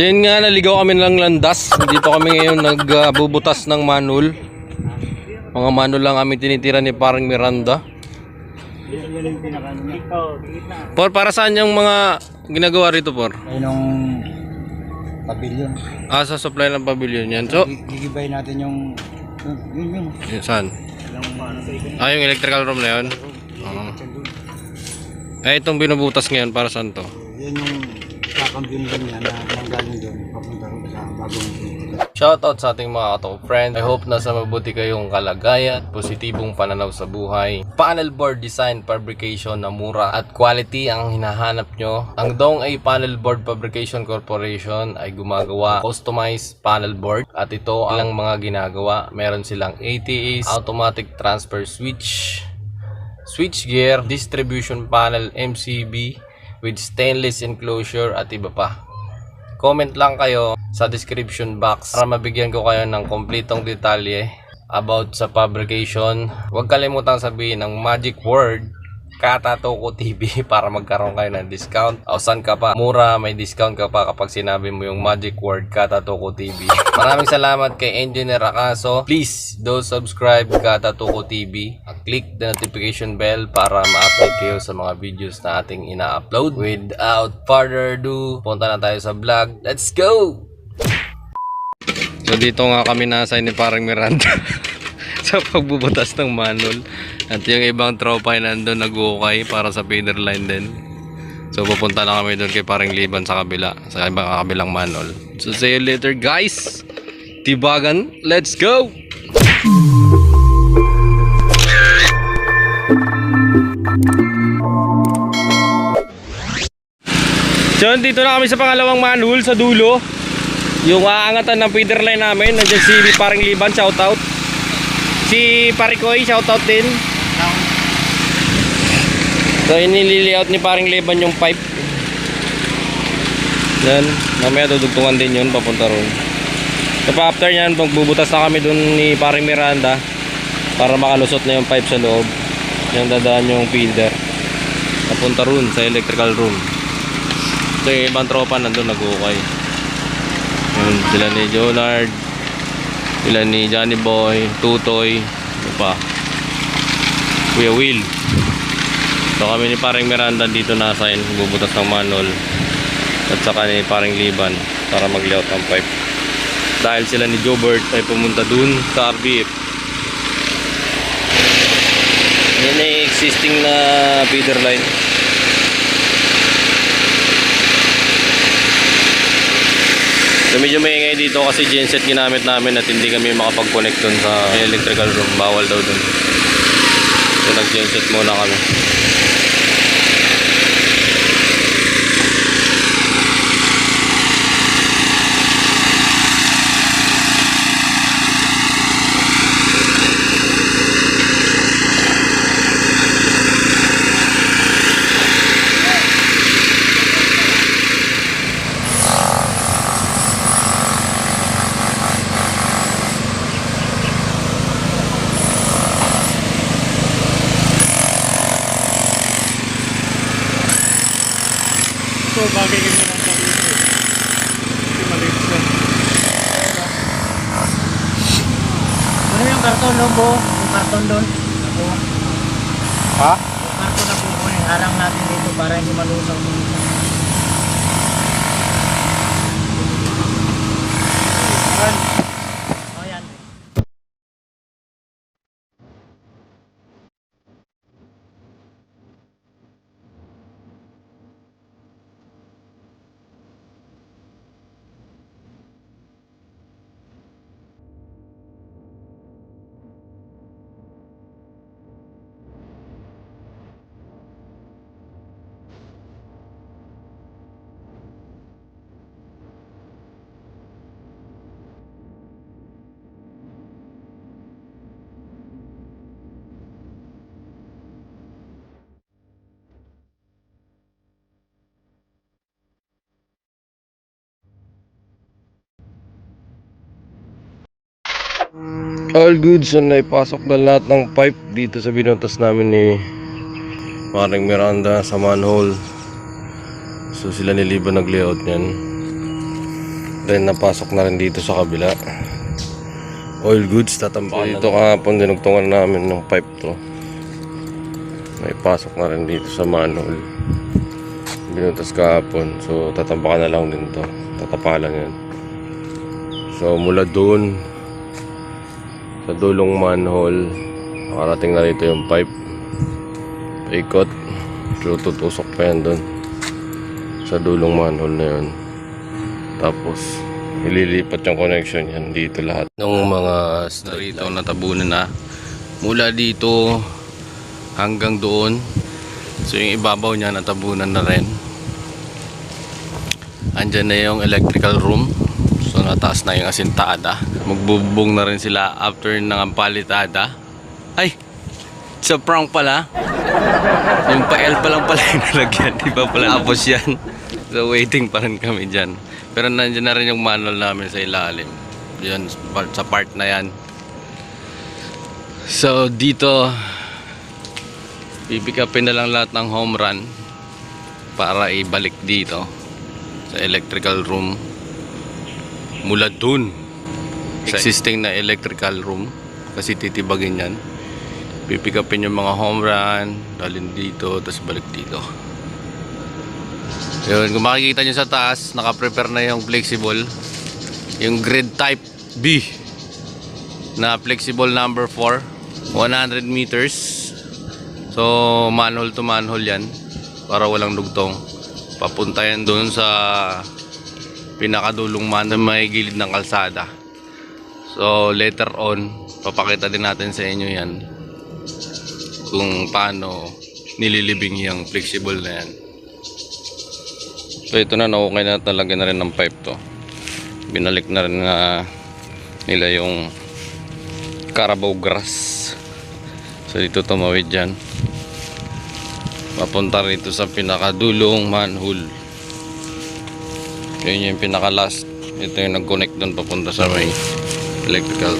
So yun nga, naligaw kami ng landas. Dito kami ngayon nagbubutas ng manhole. Mga manhole lang kami tinitira ni parang Miranda. Para saan yung mga ginagawa rito, Por? Ay nung pavilion. Sa supply ng pavilion yan. So, gigibay natin yung yun. Saan? Yung electrical room na yun? Itong binubutas ngayon, para saan to? Yan yung kakambyon din niya na manggaling doon papunta rin sa bagong. Shoutout sa ating mga katong friend. I hope nasa mabuti kayong kalagayan at positibong pananaw sa buhay. Panel board design fabrication na mura at quality ang hinahanap nyo. Ang Dong A Panel Board Fabrication Corporation ay gumagawa customized panel board at ito ang mga ginagawa. Meron silang ATAs, automatic transfer switch, switchgear, distribution panel MCB with stainless enclosure at iba pa. Comment lang kayo sa description box para mabigyan ko kayo ng kompletong detalye about sa fabrication. Huwag kalimutang sabihin ang magic word Katatoko TV para magkaroon kayo ng discount. O saan ka pa? Mura, may discount ka pa kapag sinabi mo yung magic word Katatoko TV. Maraming salamat kay Engineer Acaso. Please do subscribe Katatoko TV. Click the notification bell para ma-update kayo sa mga videos na ating ina-upload. Without further ado, punta na tayo sa vlog. Let's go! So dito nga kami na-assign ni parang Miranda sa pagbubutas ng manhole. At yung ibang tropa ay nandun nag-ukay para sa feeder line din. So pupunta na kami doon kay parang Liban sa kabila, sa kabilang manhole. So see you later guys. Tibagan, let's go! So dito na kami sa pangalawang manhole sa dulo. Yung aangatan ng feeder line namin. Nandiyan si parang Liban, shoutout. Si Parikoy, shoutout din. So inililiaut ni paring Liban yung pipe. Yan, mamaya dudugtungan din yun papunta ron. So after nyan, magbubutas na kami dun ni paring Miranda para makalusot na yung pipe sa loob. Yan, dadaan yung feeder papunta ron sa electrical room. So yung ibang tropa nandun nag-ukay. Yan, sila ni Jonard, sila ni Johnny Boy, Tutoy, ano pa, Kuya Will. So kami ni paring Miranda dito na-assign bubutas ng manhole at saka ni paring Liban para mag-layout ng pipe. Dahil sila ni Jobert ay pumunta dun sa RBF. Yan ay existing na feeder line. So medyo maingay dito kasi genset ginamit namin at hindi kami makapag-connect dun sa electrical room. Bawal daw dun. So nag-genset muna kami. So bagay ganyan lang sa dito. Kasi maliit siya. Ano yung karton doon po? Yung karton doon? Ako. Ha? Yung karton na po. Halang natin dito para hindi malusang dito. Ayan. All good, so naipasok na lahat ng pipe dito sa binutas namin ni paring Miranda sa manhole. So sila ni Liban nag-layout niyan. Then napasok na rin dito sa kabila. Oil goods, tatambakan. Dito kahapon dinugtungan namin ng pipe to. May pasok na rin dito sa manhole. Binutas kahapon. So tatambakan na lang din to. Tatapalan yan. So mula doon sa dulong manhole, nakarating na rito yung pipe. Paikot. So tutusok pa yan doon sa dulong manhole na yun. Tapos ililipat yung connection yan dito lahat ng mga rito natabunan na mula dito hanggang doon. So yung ibabaw niya natabunan na rin. Andyan na yung electrical room. So nataas na yung asintada. Magbubong na rin sila after ng palitada. Ay! Sa prank pala. Yung pa-L pa lang pala yung nalagyan. Di ba pala tapos yan. So waiting pa rin kami dyan. Pero nandiyan na rin yung manual namin sa ilalim. Yan, sa part na yan. So dito pipick upin na lang lahat ng home run para ibalik dito sa electrical room. Mula dun sa existing na electrical room, kasi titibagin yan. Pipick upin yung mga home run, dalhin dito, tapos balik dito. Yun, kung makikita nyo sa taas, naka-prepare na yung flexible, yung grid type B na flexible number 4, 100 meters. So manhole to manhole yan para walang dugtong. Papunta yan doon sa pinakadulong manhole may gilid ng kalsada. So later on, papakita din natin sa inyo yan kung paano nililibing yung flexible na yan. So ito na, okay na, talaga na rin ng pipe to. Binalik na rin nila yung Carabao grass. So dito tumawid dyan. Papunta rito sa pinakadulong manhole. Yun yung pinaka last. Ito yung nag-connect doon papunta sa may electrical.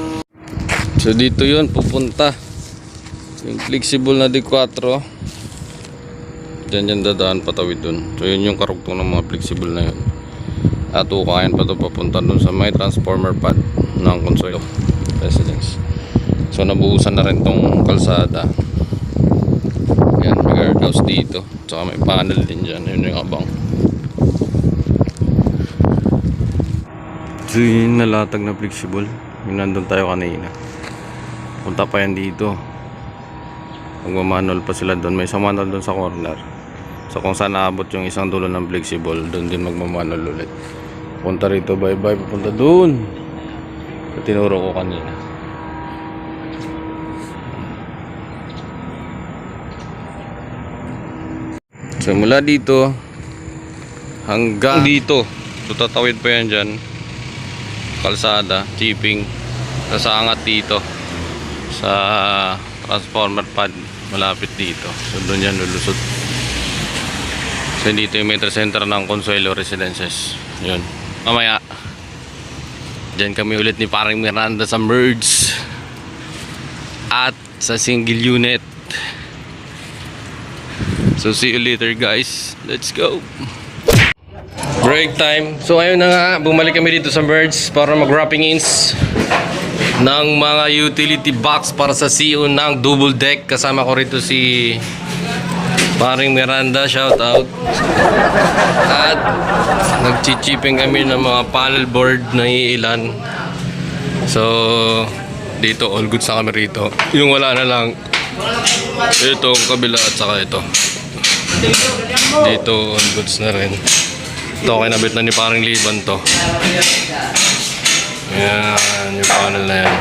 So dito yun pupunta yung flexible na D4. Diyan dadaan patawid dun. So yun yung karugtong ng mga flexible na yun. At ukayan pa ito papunta dun sa may transformer pad ng Consuelo Residence. So nabuhusan na rin tong kalsada. Yan, may guardhouse dito. Tsaka may panel din dyan. Yun yung abang. So yun nalatag na flexible. Yung nandun tayo kanina. Punta pa yan dito. Magmamanol pa sila doon. May isang manol doon sa corner. So kung saan naabot yung isang dulo ng flexible, doon din magmamanol ulit. Punta rito, bye bye, pupunta doon. So tinuro ko kanina. So mula dito hanggang dito, so tatawid pa yan dyan. Kalsada, chipping. Sa angat dito sa transformer pad malapit dito. So doon yan lulusot. So dito yung metro center ng Consuelo Residences. Yun. Mamaya dyan kami ulit ni Paring Miranda sa merge at sa single unit. So see you later guys. Let's go. Break time. So ayun na nga, bumalik kami dito sa merge para mag-wrapping ins ng mga utility box para sa CO ng double deck. Kasama ko rito si Paring Miranda, shout out. At nagchichiping kami ng mga panel board na iilan. So dito all goods na kami rito. Yung wala na lang ito kabila at saka ito. Dito all goods na rin. Ito kinabit na ni Paring Liban to. Ayan, yung panel na yan.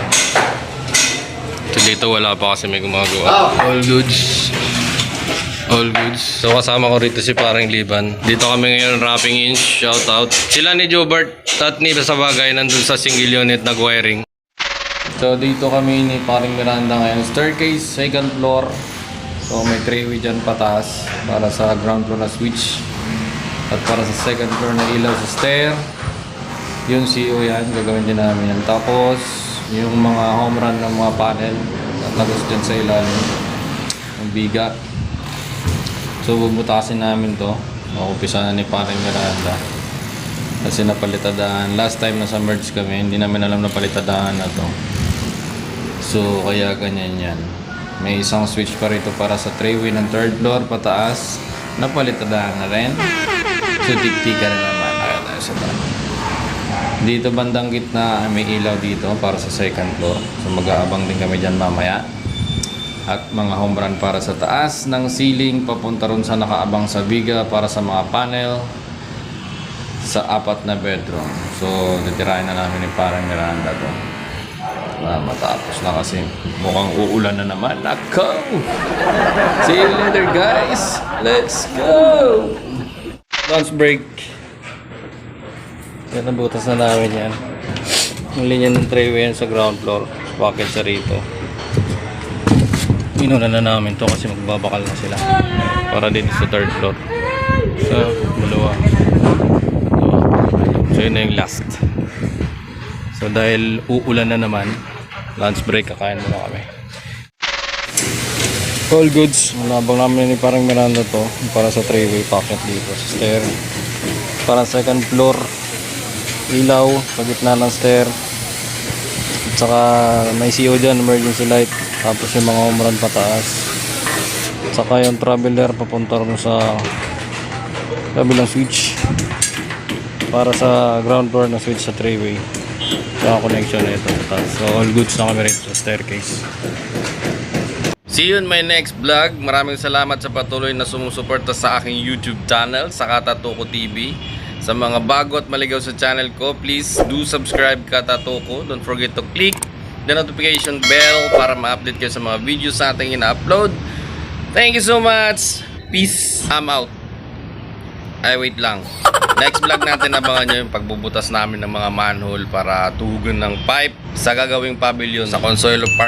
So dito wala pa kasi may gumagawa. All goods. All goods. So kasama ko rito si Paring Liban. Dito kami ngayon wrapping in. Shout out. Sila ni Jobert at ni Sabagay nandun sa single unit nag-wiring. So dito kami ni Paring Miranda ngayon. Staircase, second floor. So may 3-way dyan pataas para sa ground floor na switch. At para sa second floor na ilaw sa stair. Yung CO yan, gagawin din namin yan. Tapos yung mga home run ng mga panel natagos dyan sa ilalim ng biga. So bubutasin namin to. Makumpisa na ni Paring Miranda. Kasi napalitadaan. Last time na sa merge kami, hindi namin alam na palitadaan na to. So, kaya ganyan yan. May isang switch pa rito para sa tray-way ng third floor pataas. Napalitadaan na rin. So, tiktika na naman. Kaya tayo sa taas. Dito bandang gitna may ilaw dito para sa second floor. So, mag-aabang din kami dyan mamaya. At mga home run para sa taas ng ceiling papunta ron sa nakaabang sa biga para sa mga panel sa 4 na bedroom. So, titirahin na namin ni parang Miranda to. Matapos na kasi mukhang uulan na naman. Nako! See you later, guys! Let's go! Lunch break. Yan, nabutas na namin yan. Yung linya ng trayway yan sa ground floor. Bakit sa rito? Inuna na namin to kasi magbabakal na sila para dito sa third floor. So, dalawa. So, yun na yung last. So, dahil uulan na naman, lunch break, kakain muna kami. All goods. Nabang namin ni parang Miranda to para sa three-way pocket dito sa stair. Para second floor, ilaw sa gitna ng stair. At saka may CO dyan, emergency light. Tapos yung mga home run pataas. At saka yung traveler papunta rin sa kabilang switch para sa ground floor na switch sa three-way. Saka connection na ito. So all goods na kami rin sa staircase. See you in my next vlog. Maraming salamat sa patuloy na sumusuporta sa aking YouTube channel, sa Katatoko TV. Sa mga bago at maligaw sa channel ko, please do subscribe Katatoko. Don't forget to click the notification bell para ma-update kayo sa mga videos na ating ina-upload. Thank you so much. Peace. I'm out. Ay, wait lang. Next vlog natin, abangan nyo yung pagbubutas namin ng mga manhole para tuhugan ng pipe sa gagawing pavilion sa Consuelo Park.